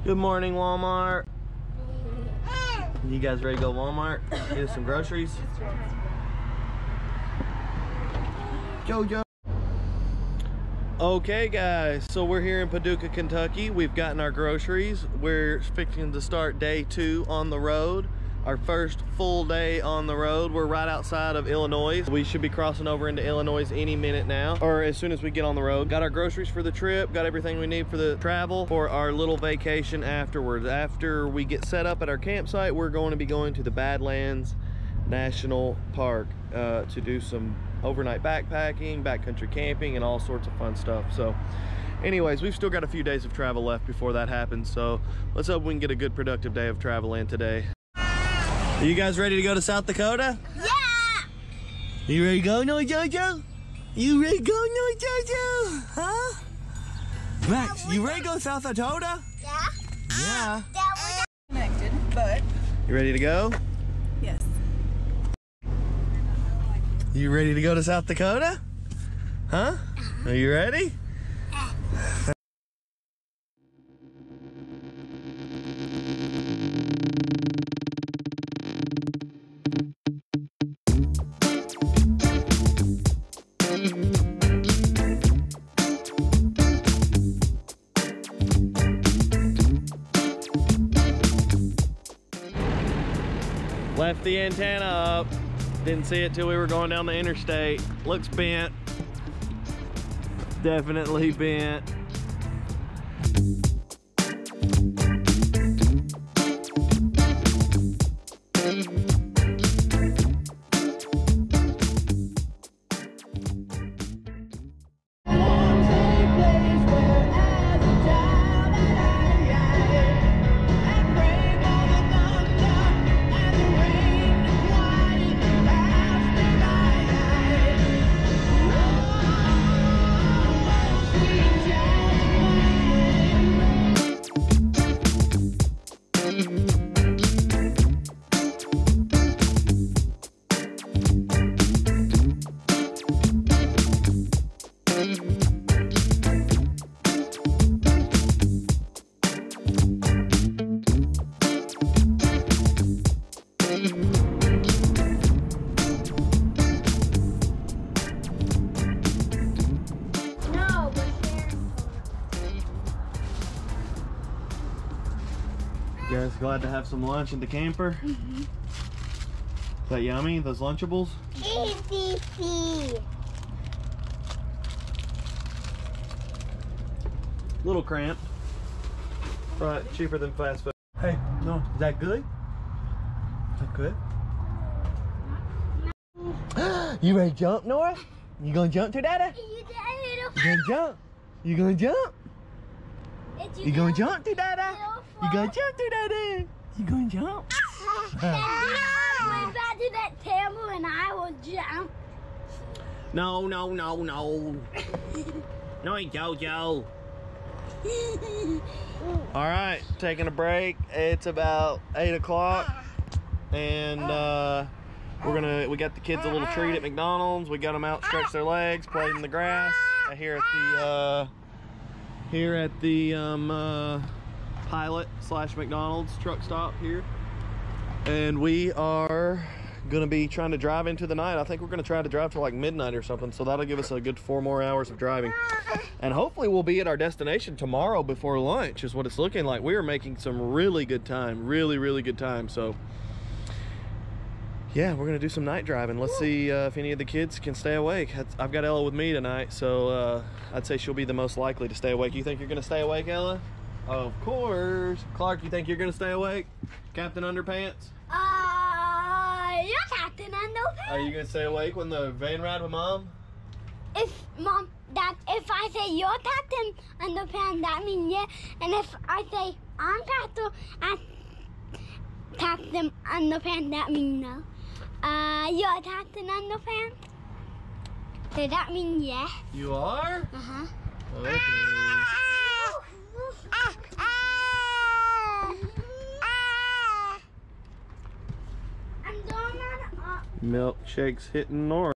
Good morning, Walmart. You guys ready to go Walmart? Get us some groceries? Jojo. Okay guys, so we're here in Paducah, Kentucky. We've gotten our groceries. We're fixing to start day 2 on the road. Our first full day on the road. We're right outside of Illinois. We should be crossing over into Illinois any minute now, or as soon as we get on the road. Got our groceries for the trip, got everything we need for the travel, for our little vacation afterwards. After we get set up at our campsite, we're going to be going to the Badlands National Park to do some overnight backpacking, backcountry camping, and all sorts of fun stuff. So anyways, we've still got a few days of travel left before that happens, so let's hope we can get a good productive day of travel in today. Are you guys ready to go to South Dakota? Yeah! You ready to go, no Jojo? You ready to go, no Jojo? Huh? Max, you ready to go to South Dakota? Yeah? Yeah. Connected, but You ready to go? yes. You ready to go to South Dakota? Huh? Are you ready? Left the antenna up. Didn't see it till we were going down the interstate. Looks bent. Definitely bent. You guys glad to have some lunch in the camper? Mm-hmm. Is that yummy, those Lunchables? ECC. Little cramped. Right, cheaper than fast food. Hey, no, is that good? Is that good? You ready to jump, Nora? You gonna jump to Dada? You gonna jump? You gonna jump? You gonna jump to Dada? You gonna jump to Dada? You gonna jump? We're back to that table and I will jump. No, no, no, no. No, Jojo. All right, taking a break. It's about 8 o'clock, and we got the kids a little treat at McDonald's. We got them out, stretch their legs, played in the grass here at the Pilot / McDonald's truck stop here, and we are gonna be trying to drive into the night. I think we're gonna try to drive till like midnight or something, so that'll give us a good 4 more hours of driving, and hopefully we'll be at our destination tomorrow before lunch is what it's looking like. We are making some really good time, really good time. So yeah, we're gonna do some night driving. Let's see if any of the kids can stay awake. I've got Ella with me tonight, so I'd say she'll be the most likely to stay awake. You think you're gonna stay awake, Ella? Of course. Clark, you think you're gonna stay awake? Captain Underpants? You're Captain Underpants. Are you gonna stay awake when the van ride with Mom? If if I say you're Captain Underpants, that means yeah. And if I say I'm Captain Underpants, that means no. You're Captain Underpants. So that means yes. You are? Uh-huh. Okay. Milkshake's hitting Nora.